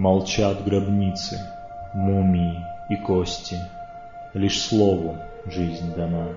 Молчат гробницы, мумии и кости, лишь слову жизнь дана.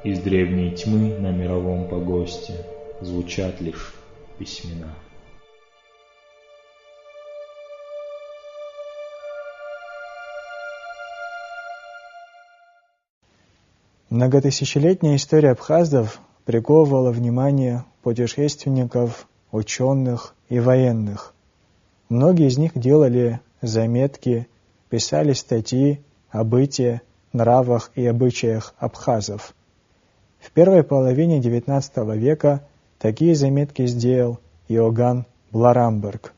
Из древней тьмы на мировом погосте звучат лишь письмена. Многотысячелетняя история абхазов приковывала внимание путешественников, ученых и военных. Многие из них делали заметки, писали статьи о быте, нравах и обычаях абхазов. В первой половине XIX века такие заметки сделал Иоганн Бларамберг.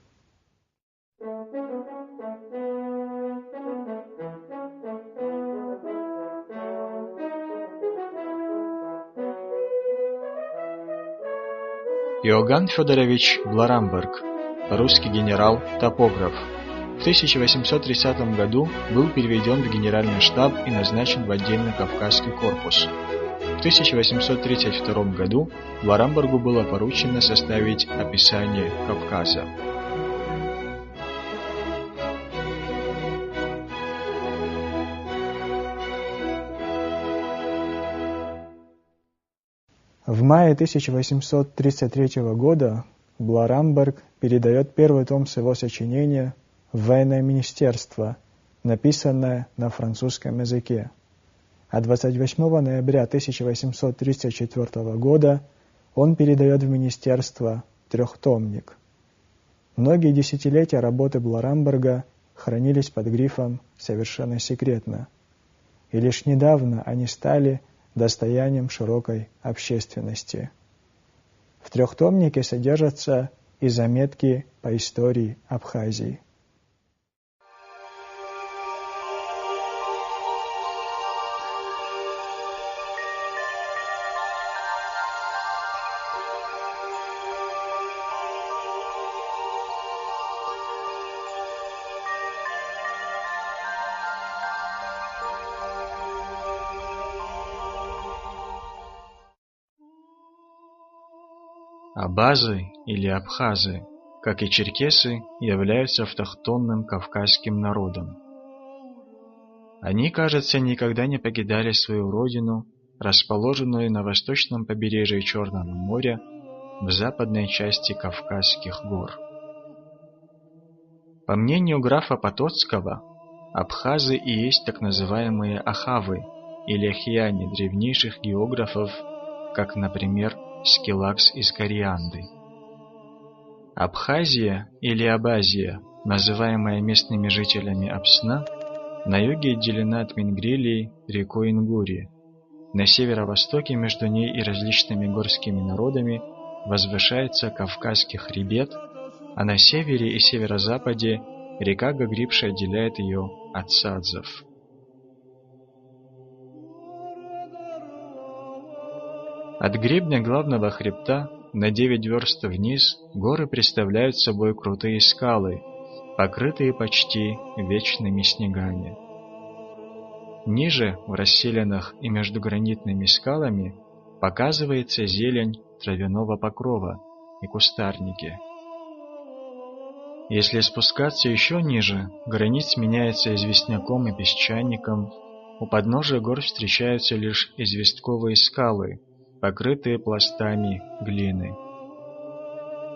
Иоганн Федорович Бларамберг, русский генерал-топограф. В 1830 году был переведен в Генеральный штаб и назначен в отдельный Кавказский корпус. В 1832 году Бларамбергу было поручено составить описание Кавказа. В мае 1833 года Бларамберг передает первый том своего сочинения в военное министерство, написанное на французском языке. А 28 ноября 1834 года он передает в министерство трехтомник. Многие десятилетия работы Бларамберга хранились под грифом «совершенно секретно», и лишь недавно они стали достоянием широкой общественности. В трехтомнике содержатся и заметки по истории Абхазии. Абазы или абхазы, как и черкесы, являются автохтонным кавказским народом. Они, кажется, никогда не покидали свою родину, расположенную на восточном побережье Черного моря, в западной части Кавказских гор. По мнению графа Потоцкого, абхазы и есть так называемые ахавы или ахияне древнейших географов, как, например, Скилакс из Корианды. Абхазия или Абазия, называемая местными жителями Апсна, на юге отделена от Мингрелии рекой Ингури. На северо-востоке между ней и различными горскими народами возвышается Кавказский хребет, а на севере и северо-западе река Гагрипша отделяет ее от садзов. От гребня главного хребта на 9 верст вниз горы представляют собой крутые скалы, покрытые почти вечными снегами. Ниже, в расселинах и между гранитными скалами, показывается зелень травяного покрова и кустарники. Если спускаться еще ниже, гранит сменяется известняком и песчаником, у подножия гор встречаются лишь известковые скалы, покрытые пластами глины.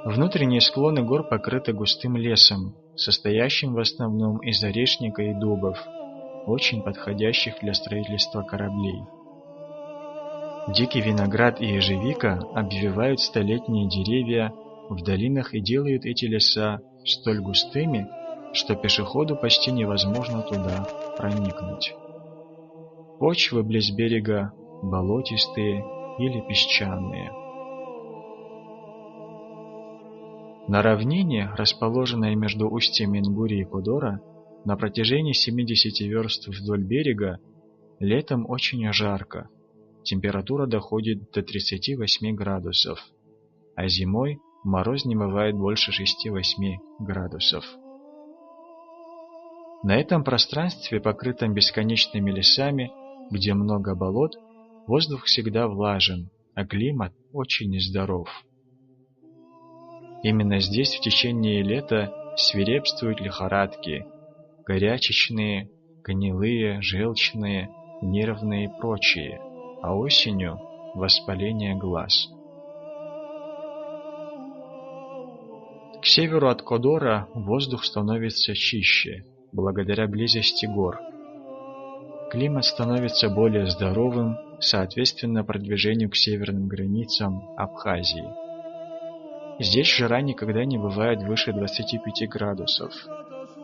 Внутренние склоны гор покрыты густым лесом, состоящим в основном из орешника и дубов, очень подходящих для строительства кораблей. Дикий виноград и ежевика обвивают столетние деревья в долинах и делают эти леса столь густыми, что пешеходу почти невозможно туда проникнуть. Почвы близ берега болотистые или песчаные. На равнине, расположенной между устьями Ингури и Кудора, на протяжении 70 верст вдоль берега, летом очень жарко. Температура доходит до 38 градусов, а зимой мороз не бывает больше 6-8 градусов. На этом пространстве, покрытом бесконечными лесами, где много болот, воздух всегда влажен, а климат очень нездоров. Именно здесь в течение лета свирепствуют лихорадки, горячечные, гнилые, желчные, нервные и прочие, а осенью – воспаление глаз. К северу от Кодора воздух становится чище, благодаря близости гор. Климат становится более здоровым, соответственно продвижению к северным границам Абхазии. Здесь жара никогда не бывает выше 25 градусов,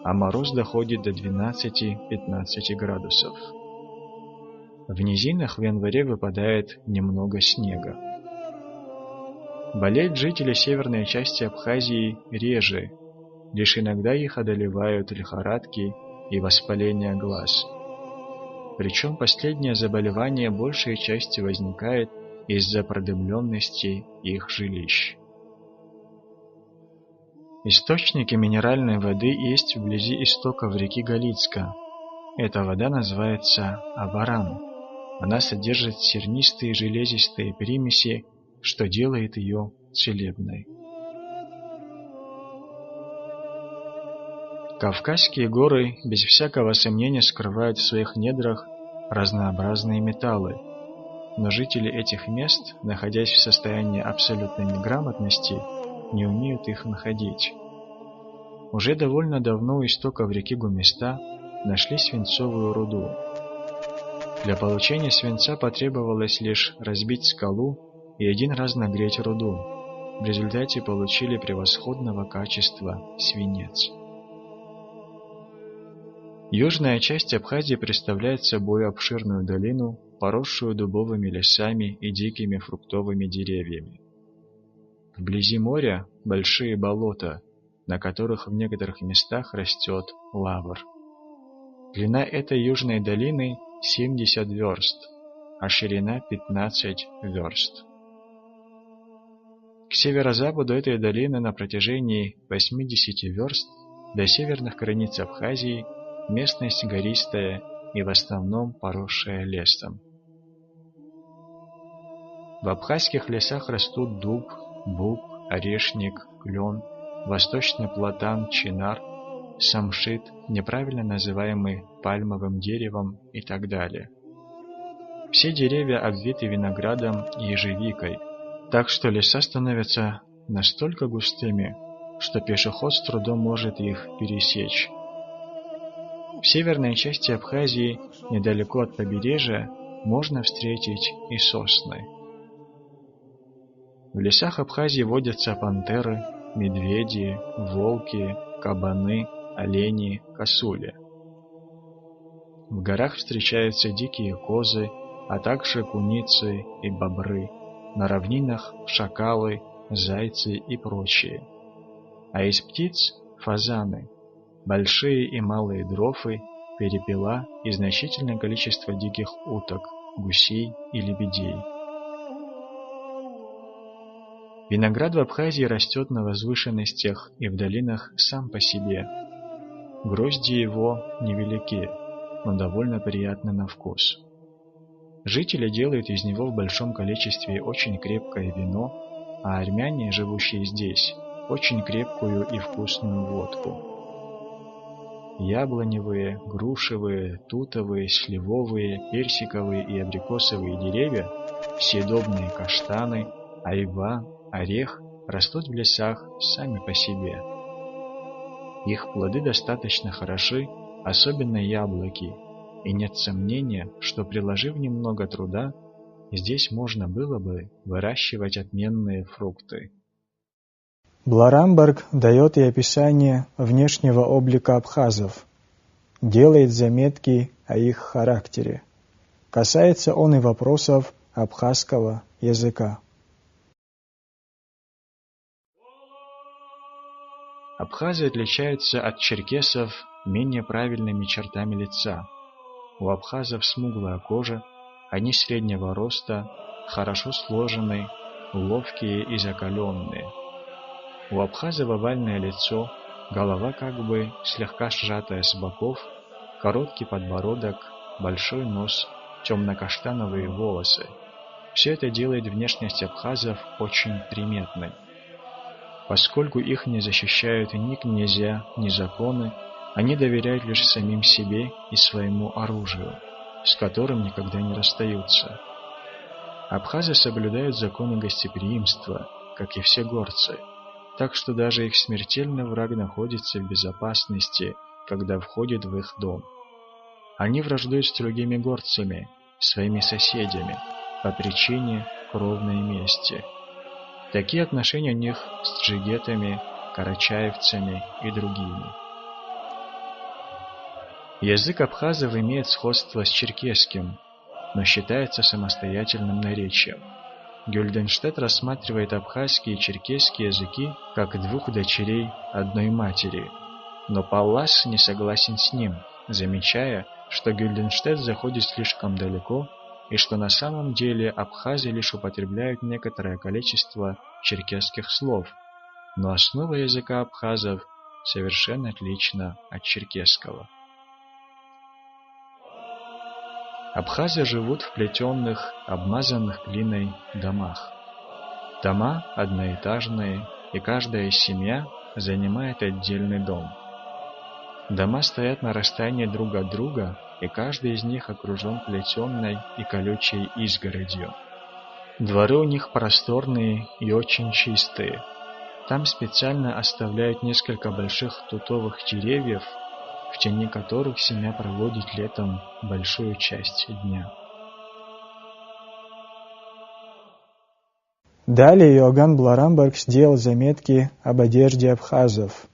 а мороз доходит до 12-15 градусов. В низинах в январе выпадает немного снега. Болеют жители северной части Абхазии реже, лишь иногда их одолевают лихорадки и воспаление глаз. Причем последнее заболевание большей части возникает из-за продымленности их жилищ. Источники минеральной воды есть вблизи истоков реки Галицка. Эта вода называется Абаран. Она содержит сернистые железистые примеси, что делает ее целебной. Кавказские горы без всякого сомнения скрывают в своих недрах разнообразные металлы, но жители этих мест, находясь в состоянии абсолютной неграмотности, не умеют их находить. Уже довольно давно у истоков реки Гумиста нашли свинцовую руду. Для получения свинца потребовалось лишь разбить скалу и один раз нагреть руду. В результате получили превосходного качества свинец. Южная часть Абхазии представляет собой обширную долину, поросшую дубовыми лесами и дикими фруктовыми деревьями. Вблизи моря большие болота, на которых в некоторых местах растет лавр. Длина этой южной долины 70 верст, а ширина 15 верст. К северо-западу этой долины на протяжении 80 верст до северных границ Абхазии местность гористая и в основном поросшая лесом. В абхазских лесах растут дуб, бук, орешник, клен, восточный платан, чинар, самшит, неправильно называемый пальмовым деревом и так далее. Все деревья обвиты виноградом и ежевикой, так что леса становятся настолько густыми, что пешеход с трудом может их пересечь. В северной части Абхазии, недалеко от побережья, можно встретить и сосны. В лесах Абхазии водятся пантеры, медведи, волки, кабаны, олени, косули. В горах встречаются дикие козы, а также куницы и бобры, на равнинах шакалы, зайцы и прочие. А из птиц – фазаны, большие и малые дрофы, перепела и значительное количество диких уток, гусей и лебедей. Виноград в Абхазии растет на возвышенностях и в долинах сам по себе. Грозди его невелики, но довольно приятны на вкус. Жители делают из него в большом количестве очень крепкое вино, а армяне, живущие здесь, очень крепкую и вкусную водку. Яблоневые, грушевые, тутовые, сливовые, персиковые и абрикосовые деревья, съедобные каштаны, айва, орех растут в лесах сами по себе. Их плоды достаточно хороши, особенно яблоки, и нет сомнения, что, приложив немного труда, здесь можно было бы выращивать отменные фрукты. Бларамберг дает и описание внешнего облика абхазов, делает заметки о их характере. Касается он и вопросов абхазского языка. Абхазы отличаются от черкесов менее правильными чертами лица. У абхазов смуглая кожа, они среднего роста, хорошо сложены, ловкие и закаленные. У абхазов овальное лицо, голова как бы слегка сжатая с боков, короткий подбородок, большой нос, темно-каштановые волосы. Все это делает внешность абхазов очень приметной. Поскольку их не защищают ни князья, ни законы, они доверяют лишь самим себе и своему оружию, с которым никогда не расстаются. Абхазы соблюдают законы гостеприимства, как и все горцы, так что даже их смертельный враг находится в безопасности, когда входит в их дом. Они враждуют с другими горцами, своими соседями, по причине кровной мести. Такие отношения у них с джигетами, карачаевцами и другими. Язык абхазов имеет сходство с черкесским, но считается самостоятельным наречием. Гюльденштедт рассматривает абхазский и черкесский языки как двух дочерей одной матери, но Паллас не согласен с ним, замечая, что Гюльденштедт заходит слишком далеко и что на самом деле абхазы лишь употребляют некоторое количество черкесских слов, но основа языка абхазов совершенно отлична от черкесского. Абхазы живут в плетенных, обмазанных глиной домах. Дома одноэтажные, и каждая семья занимает отдельный дом. Дома стоят на расстоянии друг от друга, и каждый из них окружен плетеной и колючей изгородью. Дворы у них просторные и очень чистые. Там специально оставляют несколько больших тутовых деревьев, в тени которых семья проводит летом большую часть дня. Далее Иоганн Бларамберг сделал заметки об одежде абхазов.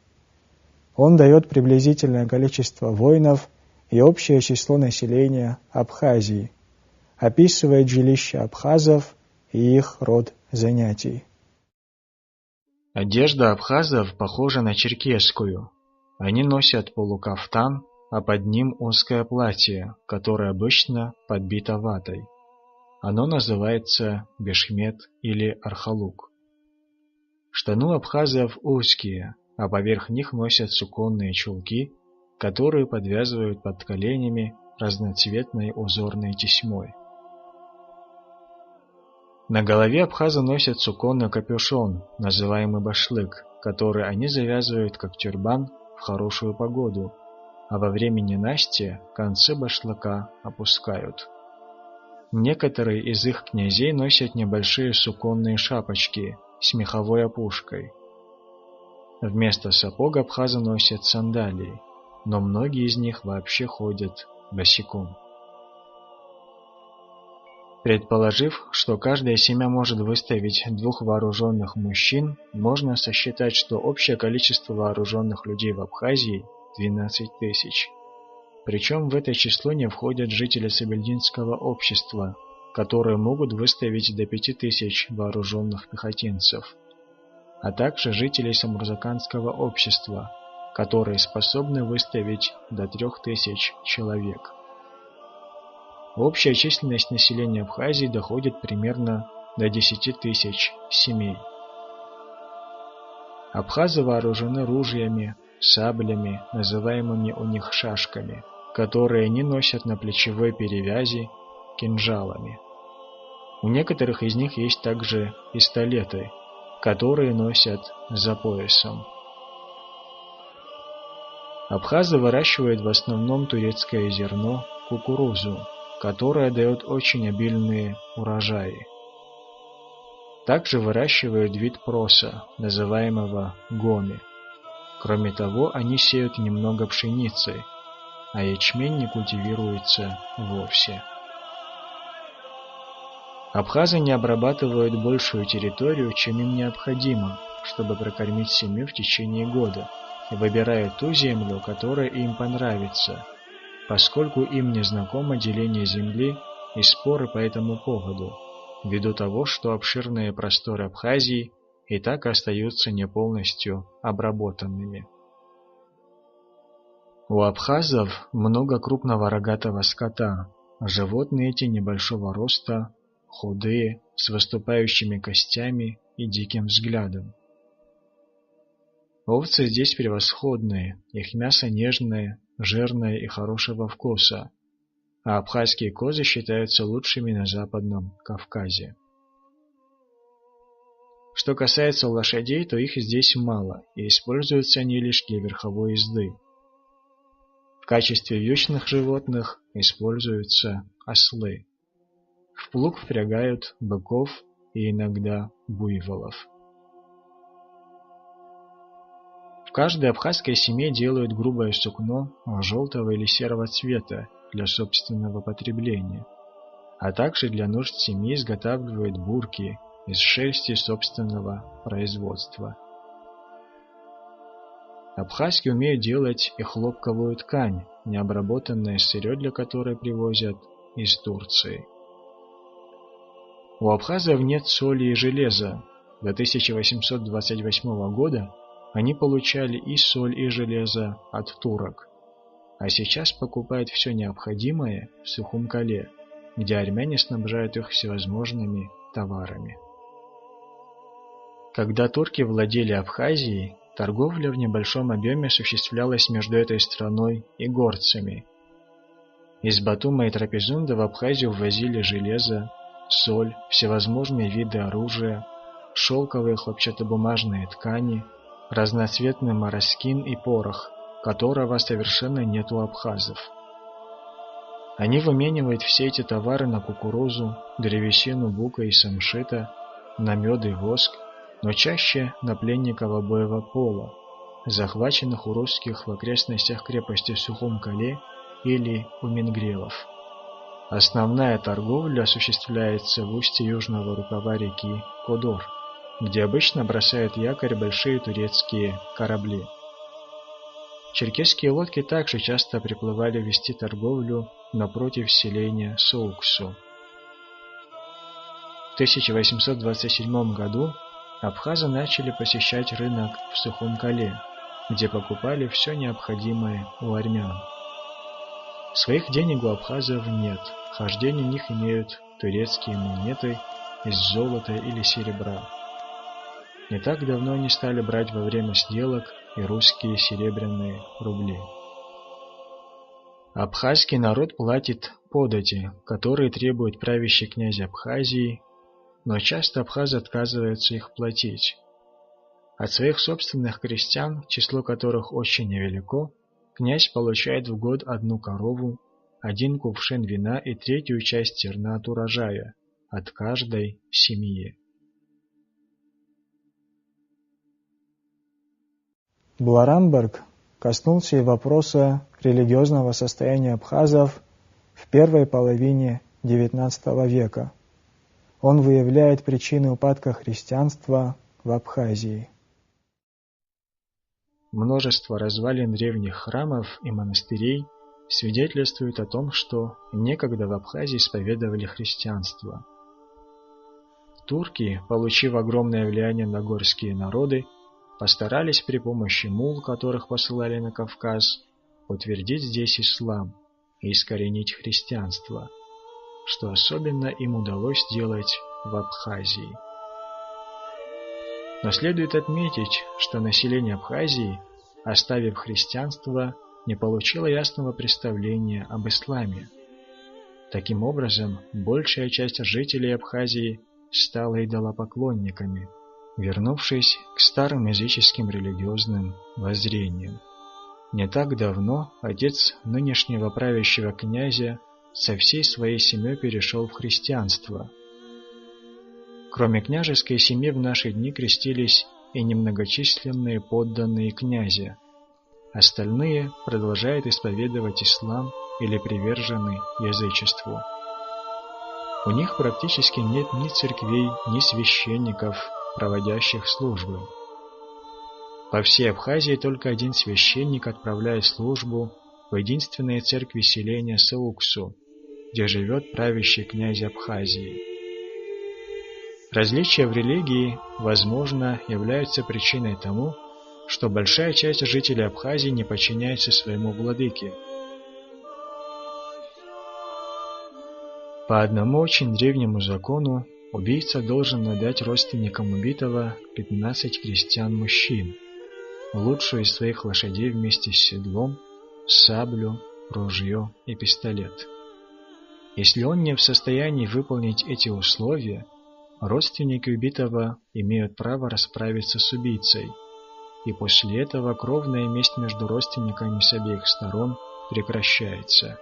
Он дает приблизительное количество воинов и общее число населения Абхазии, описывает жилища абхазов и их род занятий. Одежда абхазов похожа на черкесскую. Они носят полукафтан, а под ним узкое платье, которое обычно подбито ватой. Оно называется бешмет или архалук. Штаны у абхазов узкие, а поверх них носят суконные чулки, которые подвязывают под коленями разноцветной узорной тесьмой. На голове абхазы носят суконный капюшон, называемый башлык, который они завязывают как тюрбан в хорошую погоду, а во время ненастья концы башлыка опускают. Некоторые из их князей носят небольшие суконные шапочки с меховой опушкой. Вместо сапог абхазы носят сандалии, но многие из них вообще ходят босиком. Предположив, что каждая семья может выставить 2 вооруженных мужчин, можно сосчитать, что общее количество вооруженных людей в Абхазии 12 тысяч. Причем в это число не входят жители Сабельдинского общества, которые могут выставить до 5000 вооруженных пехотинцев, а также жителей Самурзаканского общества, которые способны выставить до 3000 человек. Общая численность населения Абхазии доходит примерно до 10 тысяч семей. Абхазы вооружены ружьями, саблями, называемыми у них шашками, которые они носят на плечевой перевязи, кинжалами. У некоторых из них есть также пистолеты, которые носят за поясом. Абхазы выращивают в основном турецкое зерно, кукурузу, которая дает очень обильные урожаи. Также выращивают вид проса, называемого гоми. Кроме того, они сеют немного пшеницы, а ячмень не культивируется вовсе. Абхазы не обрабатывают большую территорию, чем им необходимо, чтобы прокормить семью в течение года, и выбирают ту землю, которая им понравится, поскольку им не знакомо деление земли и споры по этому поводу, ввиду того, что обширные просторы Абхазии и так остаются не полностью обработанными. У абхазов много крупного рогатого скота. Животные эти небольшого роста, худые, с выступающими костями и диким взглядом. Овцы здесь превосходные, их мясо нежное, жирное и хорошего вкуса, а абхазские козы считаются лучшими на Западном Кавказе. Что касается лошадей, то их здесь мало, и используются они лишь для верховой езды. В качестве вьючных животных используются ослы. В плуг впрягают быков и иногда буйволов. В каждой абхазской семье делают грубое сукно желтого или серого цвета для собственного потребления, а также для нужд семьи изготавливают бурки из шерсти собственного производства. Абхазки умеют делать и хлопковую ткань, необработанное сырье для которой привозят из Турции. У абхазов нет соли и железа. До 1828 года они получали и соль, и железо от турок, а сейчас покупают все необходимое в Сухумкале, где армяне снабжают их всевозможными товарами. Когда турки владели Абхазией, торговля в небольшом объеме осуществлялась между этой страной и горцами. Из Батума и Трапезунда в Абхазию ввозили железо, соль, всевозможные виды оружия, шелковые хлопчатобумажные ткани, разноцветный мороскин и порох, которого совершенно нет у абхазов. Они выменивают все эти товары на кукурузу, древесину бука и самшита, на мед и воск, но чаще на пленников обоего пола, захваченных у русских в окрестностях крепости Сухумкале или у мингрелов. Основная торговля осуществляется в устье южного рукава реки Кодор, где обычно бросают якорь большие турецкие корабли. Черкесские лодки также часто приплывали вести торговлю напротив селения Соуксу. В 1827 году абхазы начали посещать рынок в Сухумкале, где покупали все необходимое у армян. Своих денег у абхазов нет, хождение у них имеют турецкие монеты из золота или серебра. Не так давно они стали брать во время сделок и русские серебряные рубли. Абхазский народ платит подати, которые требует правящий князь Абхазии, но часто абхазы отказываются их платить. От своих собственных крестьян, число которых очень невелико, князь получает в год 1 корову, 1 кувшин вина и 1/3 часть зерна от урожая от каждой семьи. Бларамберг коснулся и вопроса религиозного состояния абхазов в первой половине XIX века. Он выявляет причины упадка христианства в Абхазии. Множество развалин древних храмов и монастырей свидетельствует о том, что некогда в Абхазии исповедовали христианство. Турки, получив огромное влияние на горские народы, постарались при помощи мул, которых посылали на Кавказ, утвердить здесь ислам и искоренить христианство, что особенно им удалось сделать в Абхазии. Но следует отметить, что население Абхазии, оставив христианство, не получило ясного представления об исламе. Таким образом, большая часть жителей Абхазии стала идолопоклонниками, вернувшись к старым языческим религиозным воззрениям. Не так давно отец нынешнего правящего князя со всей своей семьей перешел в христианство. Кроме княжеской семьи в наши дни крестились и немногочисленные подданные князя. Остальные продолжают исповедовать ислам или привержены язычеству. У них практически нет ни церквей, ни священников, проводящих службы. По всей Абхазии только один священник отправляет службу в единственной церкви селения Сауксу, где живет правящий князь Абхазии. Различия в религии, возможно, являются причиной тому, что большая часть жителей Абхазии не подчиняется своему владыке. По одному очень древнему закону убийца должен отдать родственникам убитого 15 крестьян-мужчин, лучшую из своих лошадей вместе с седлом, саблю, ружье и пистолет. Если он не в состоянии выполнить эти условия, Родственники убитого имеют право расправиться с убийцей, и после этого кровная месть между родственниками с обеих сторон прекращается.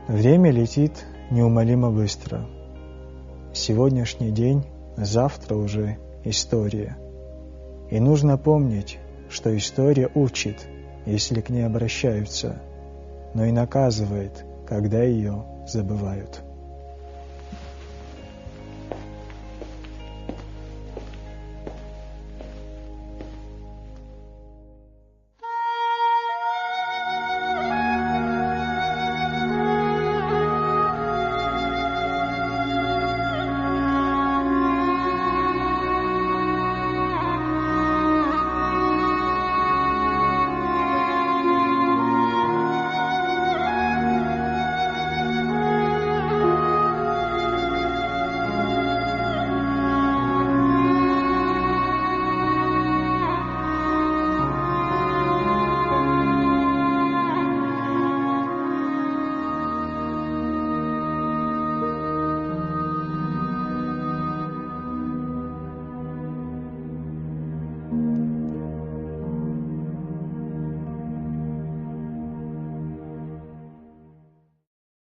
Время летит неумолимо быстро. Сегодняшний день, завтра уже история. И нужно помнить, что история учит, если к ней обращаются, но и наказывает, когда ее забывают.